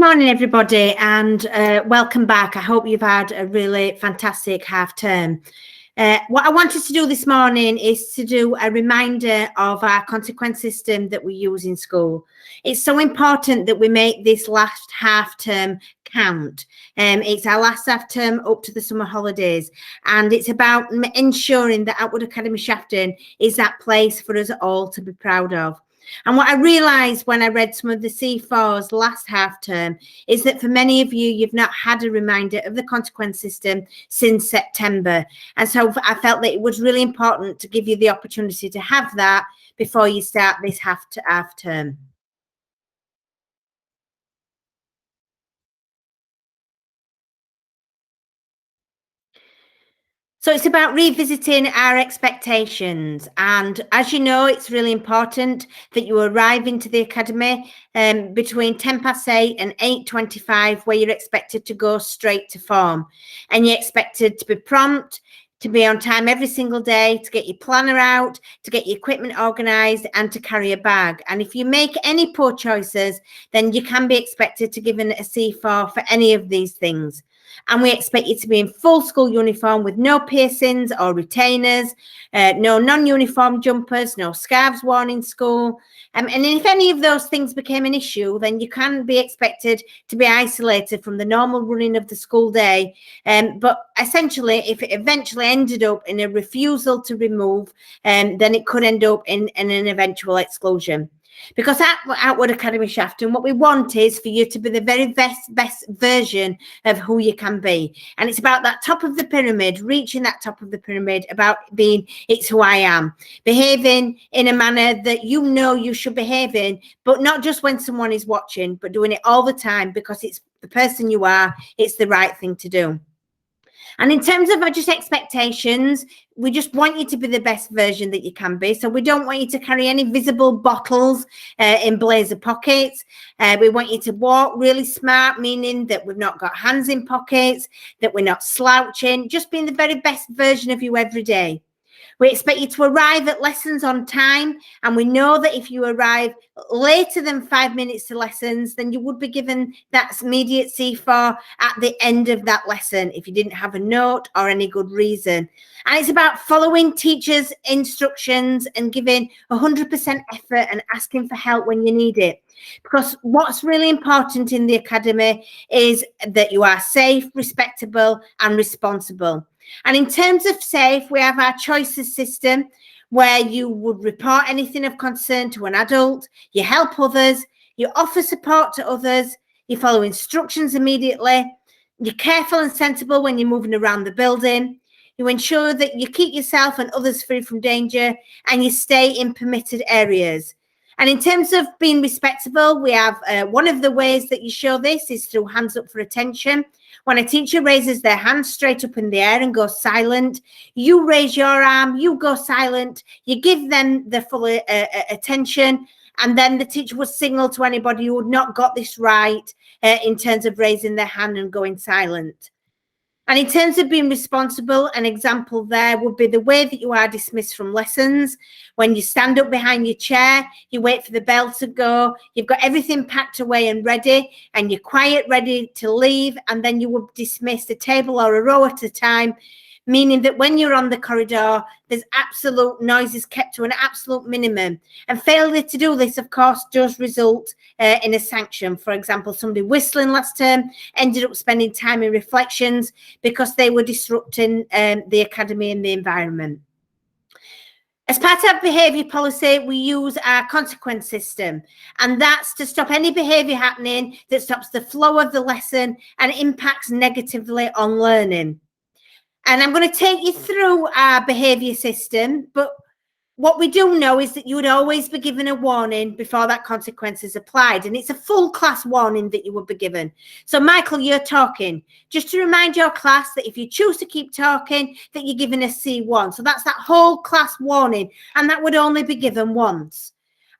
morning, everybody, and welcome back. I hope you've had a really fantastic half term. What I wanted to do this morning is to do a reminder of our consequence system that we use in school. It's so important that we make this last half term count. It's our last half term up to the summer holidays, and it's about ensuring that Outwood Academy Shafton is that place for us all to be proud of. And what I realised when I read some of the C4s last half term is that for many of you, you've not had a reminder of the consequence system since September. And so I felt that it was really important to give you the opportunity to have that before you start this half term. So it's about revisiting our expectations. And as you know, it's really important that you arrive into the academy between 8:10 and 8:25, where you're expected to go straight to form. And you're expected to be prompt, to be on time every single day, to get your planner out, to get your equipment organised, and to carry a bag. And if you make any poor choices, then you can be expected to give a C4 for any of these things. And we expect you to be in full school uniform with no piercings or retainers, no non-uniform jumpers, no scarves worn in school. And if any of those things became an issue, then you can be expected to be isolated from the normal running of the school day. But essentially, if it eventually ended up in a refusal to remove, then it could end up in an eventual exclusion. Because at Outwood Academy Shafton, what we want is for you to be the very best version of who you can be. And it's about that top of the pyramid, reaching that top of the pyramid, about being, it's who I am. Behaving in a manner that you know you should behave in, but not just when someone is watching, but doing it all the time because it's the person you are, it's the right thing to do. And in terms of just expectations, we just want you to be the best version that you can be. So we don't want you to carry any visible bottles in blazer pockets. We want you to walk really smart, meaning that we've not got hands in pockets, that we're not slouching, just being the very best version of you every day. We expect you to arrive at lessons on time, and we know that if you arrive later than 5 minutes to lessons, then you would be given that immediate C4 at the end of that lesson if you didn't have a note or any good reason. And it's about following teachers' instructions and giving 100% effort and asking for help when you need it. Because what's really important in the academy is that you are safe, respectable, and responsible. And in terms of safe, we have our choices system where you would report anything of concern to an adult, you help others, you offer support to others, you follow instructions immediately, you're careful and sensible when you're moving around the building, you ensure that you keep yourself and others free from danger, and you stay in permitted areas. And in terms of being respectable, we have one of the ways that you show this is through hands up for attention. When a teacher raises their hand straight up in the air and goes silent, you raise your arm, you go silent, you give them the full attention, and then the teacher will signal to anybody who had not got this right in terms of raising their hand and going silent. And in terms of being responsible, an example there would be the way that you are dismissed from lessons. When you stand up behind your chair, you wait for the bell to go, you've got everything packed away and ready, and you're quiet, ready to leave, and then you would dismiss a table or a row at a time, meaning that when you're on the corridor, there's absolute noise is kept to an absolute minimum. And failure to do this, of course, does result in a sanction. For example, somebody whistling last term ended up spending time in reflections because they were disrupting the academy and the environment. As part of our behaviour policy, we use our consequence system, and that's to stop any behaviour happening that stops the flow of the lesson and impacts negatively on learning. And I'm going to take you through our behaviour system, but what we do know is that you would always be given a warning before that consequence is applied, and it's a full class warning that you would be given. So Michael, you're talking. Just to remind your class that if you choose to keep talking, that you're given a C1. So that's that whole class warning, and that would only be given once.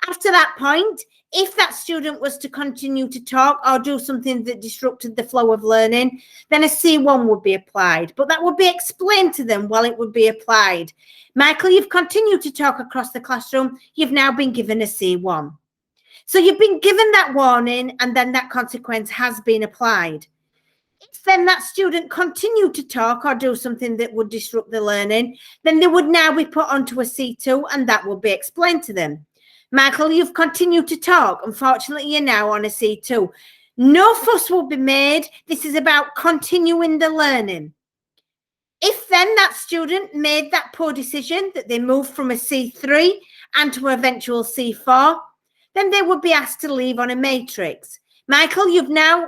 After that point, if that student was to continue to talk or do something that disrupted the flow of learning, then a C1 would be applied. But that would be explained to them while it would be applied. Michael, you've continued to talk across the classroom. You've now been given a C1. So you've been given that warning, and then that consequence has been applied. If then that student continued to talk or do something that would disrupt the learning, then they would now be put onto a C2, and that will be explained to them. Michael, you've continued to talk. Unfortunately, you're now on a C2. No fuss will be made. This is about continuing the learning. If then that student made that poor decision that they moved from a C3 and to an eventual C4, then they would be asked to leave on a matrix. Michael, you've now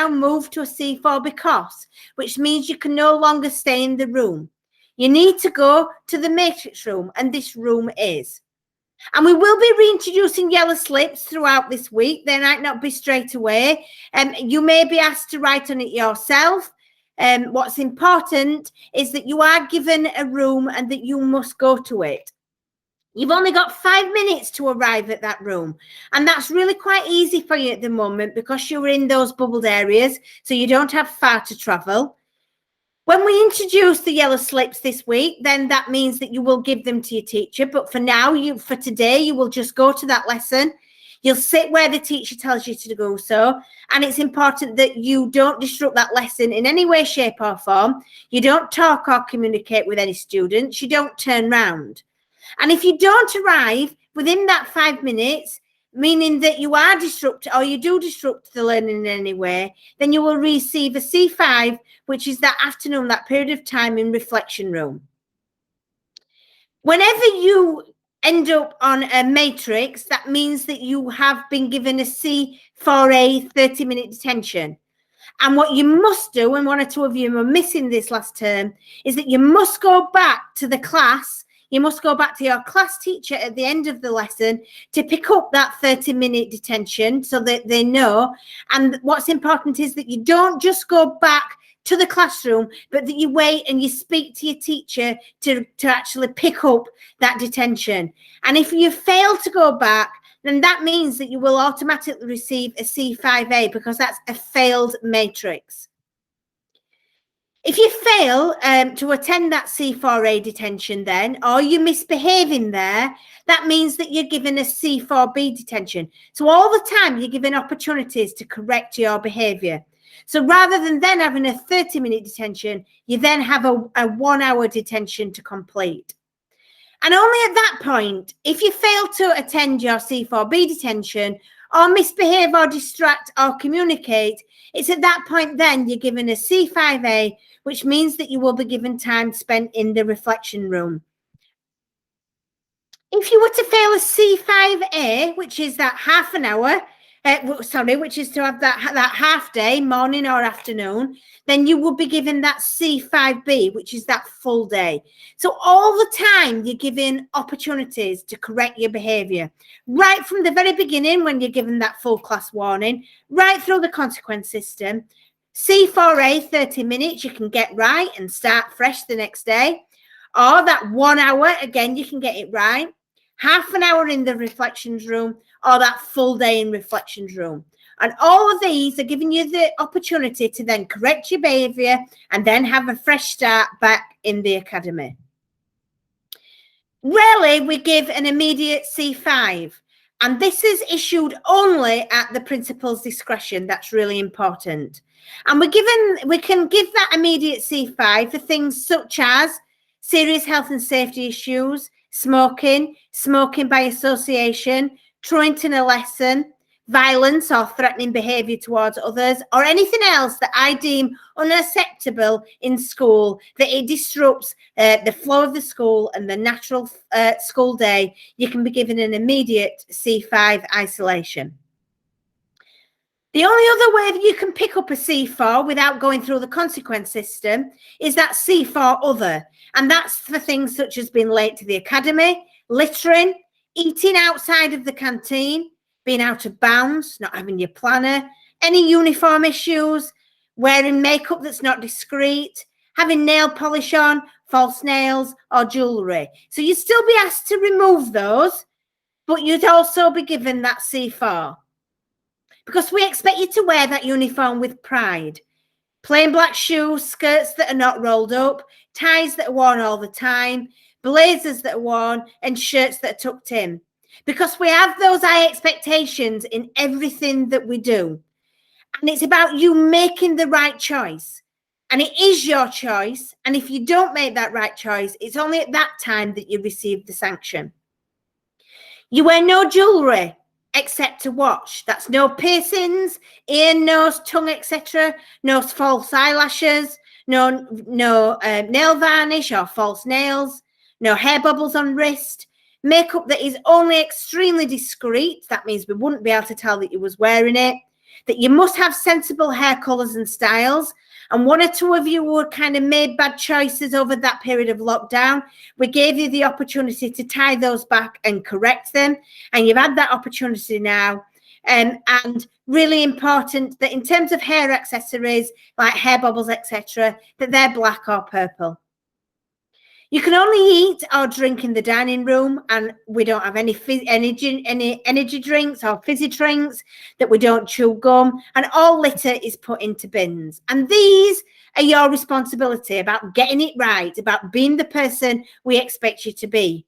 moved to a C4 because, which means you can no longer stay in the room. You need to go to the matrix room, and this room is. And we will be reintroducing yellow slips throughout this week. They might not be straight away. You may be asked to write on it yourself. What's important is that you are given a room and that you must go to it. You've only got 5 minutes to arrive at that room. And that's really quite easy for you at the moment because you're in those bubbled areas, so you don't have far to travel. When we introduce the yellow slips this week, then that means that you will give them to your teacher. But for now, for today, you will just go to that lesson. You'll sit where the teacher tells you to go so. And it's important that you don't disrupt that lesson in any way, shape or form. You don't talk or communicate with any students. You don't turn round. And if you don't arrive within that 5 minutes, meaning that you are disrupted or you do disrupt the learning in any way, then you will receive a C5, which is that afternoon, that period of time in reflection room. Whenever you end up on a matrix, that means that you have been given a C4A 30-minute detention. And what you must do, and one or two of you are missing this last term, is that you must go back to the class. You must go back to your class teacher at the end of the lesson to pick up that 30-minute detention so that they know. And what's important is that you don't just go back to the classroom, but that you wait and you speak to your teacher to actually pick up that detention. And if you fail to go back, then that means that you will automatically receive a C5A because that's a failed matrix. If you fail to attend that C4A detention then, or you misbehave in there, that means that you're given a C4B detention. So all the time you're given opportunities to correct your behaviour. So rather than then having a 30-minute detention, you then have a 1-hour detention to complete. And only at that point, if you fail to attend your C4B detention or misbehave or distract or communicate, it's at that point then you're given a C5A, which means that you will be given time spent in the reflection room. If you were to fail a C5A, which is that half an hour, which is to have that half day, morning or afternoon, then you will be given that C5B, which is that full day. So all the time you're given opportunities to correct your behaviour, right from the very beginning when you're given that full class warning, right through the consequence system. C4A, 30 minutes, you can get right and start fresh the next day. Or that 1 hour, again, you can get it right. Half an hour in the reflections room, or that full day in reflections room. And all of these are giving you the opportunity to then correct your behaviour and then have a fresh start back in the academy. Rarely we give an immediate C5. And this is issued only at the principal's discretion. That's really important. And we can give that immediate C5 for things such as serious health and safety issues, smoking by association, truanting a lesson, violence or threatening behaviour towards others, or anything else that I deem unacceptable in school, that it disrupts the flow of the school and the natural school day. You can be given an immediate C5 isolation. The only other way that you can pick up a C4 without going through the consequence system is that C4 other. And that's for things such as being late to the academy, littering, eating outside of the canteen, being out of bounds, not having your planner, any uniform issues, wearing makeup that's not discreet, having nail polish on, false nails or jewellery. So you'd still be asked to remove those, but you'd also be given that C4. Because we expect you to wear that uniform with pride. Plain black shoes, skirts that are not rolled up, ties that are worn all the time, blazers that are worn, and shirts that are tucked in. because we have those high expectations in everything that we do. And it's about you making the right choice. And it is your choice. And if you don't make that right choice, it's only at that time that you receive the sanction. You wear no jewellery except a watch. That's no piercings, ear, nose, tongue, etc. No false eyelashes, no nail varnish or false nails, no hair bubbles on wrist, makeup that is only extremely discreet. That means we wouldn't be able to tell that you was wearing it. That you must have sensible hair colours and styles. And one or two of you who kind of made bad choices over that period of lockdown, we gave you the opportunity to tie those back and correct them. And you've had that opportunity now. And really important that in terms of hair accessories, like hair bubbles, etc., that they're black or purple. You can only eat or drink in the dining room, and we don't have any energy drinks or fizzy drinks, that we don't chew gum, and all litter is put into bins. And these are your responsibility about getting it right, about being the person we expect you to be.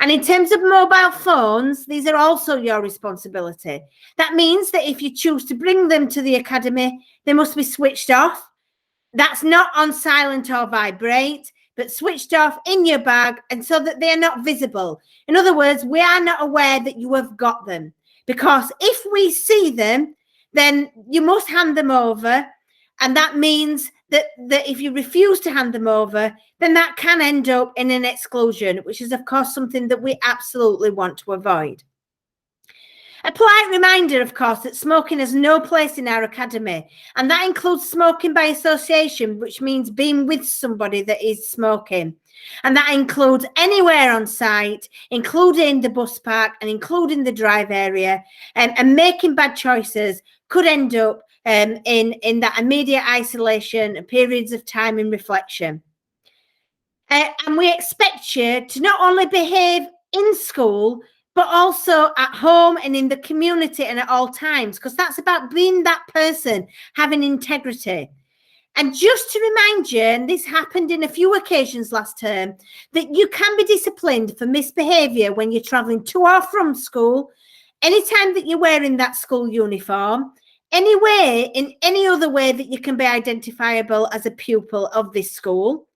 And in terms of mobile phones, these are also your responsibility. That means that if you choose to bring them to the academy, they must be switched off. That's not on silent or vibrate, but switched off in your bag, and so that they are not visible. In other words, we are not aware that you have got them, because if we see them, then you must hand them over. And that means that if you refuse to hand them over, then that can end up in an exclusion, which is, of course, something that we absolutely want to avoid. A polite reminder, of course, that smoking has no place in our academy, and that includes smoking by association, which means being with somebody that is smoking. And that includes anywhere on site, including the bus park and including the drive area, and making bad choices could end up in that immediate isolation and periods of time in reflection. And we expect you to not only behave in school, but also at home and in the community and at all times, because that's about being that person, having integrity. And just to remind you, and this happened in a few occasions last term, that you can be disciplined for misbehaviour when you're travelling to or from school, anytime that you're wearing that school uniform, anywhere, in any other way that you can be identifiable as a pupil of this school.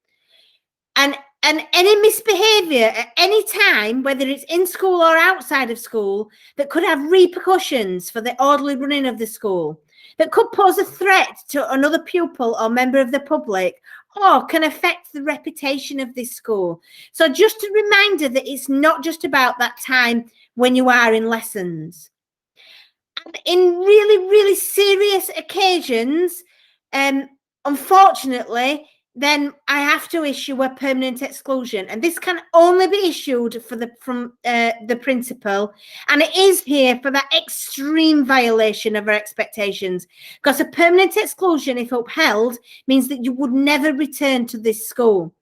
And any misbehaviour at any time, whether it's in school or outside of school, that could have repercussions for the orderly running of the school, that could pose a threat to another pupil or member of the public, or can affect the reputation of this school. So just a reminder that it's not just about that time when you are in lessons. And in really, really serious occasions, unfortunately, then I have to issue a permanent exclusion, and this can only be issued from the principal, and it is here for that extreme violation of our expectations, because a permanent exclusion, if upheld, means that you would never return to this school.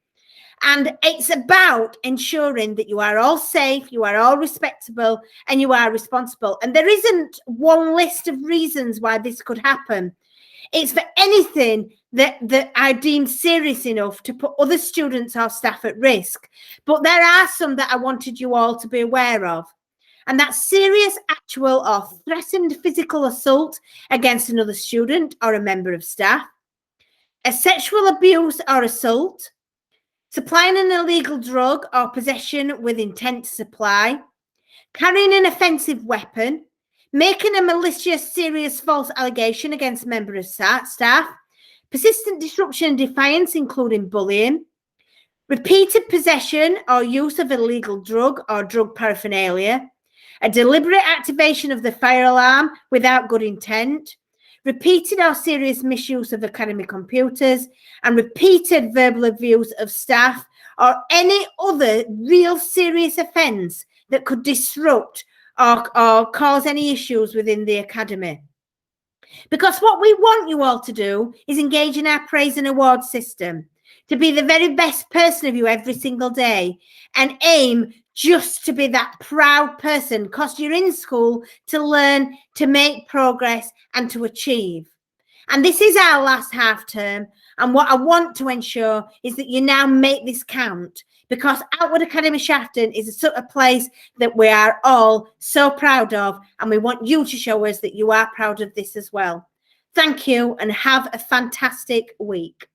And it's about ensuring that you are all safe, you are all respectable, and you are responsible. And there isn't one list of reasons why this could happen. It's for anything that I deem serious enough to put other students or staff at risk. But there are some that I wanted you all to be aware of. And that's serious, actual, or threatened physical assault against another student or a member of staff, a sexual abuse or assault, supplying an illegal drug or possession with intent to supply, carrying an offensive weapon, making a malicious, serious, false allegation against a member of staff, persistent disruption and defiance, including bullying, repeated possession or use of illegal drug or drug paraphernalia, a deliberate activation of the fire alarm without good intent, repeated or serious misuse of academy computers, and repeated verbal abuse of staff, or any other real serious offence that could disrupt or cause any issues within the academy. Because what we want you all to do is engage in our praise and award system, to be the very best person of you every single day, and aim just to be that proud person, because you're in school to learn, to make progress, and to achieve. And this is our last half term, And what I want to ensure is that you now make this count, because Outward Academy Shafton is a sort of place that we are all so proud of, and we want you to show us that you are proud of this as well. Thank you, and have a fantastic week.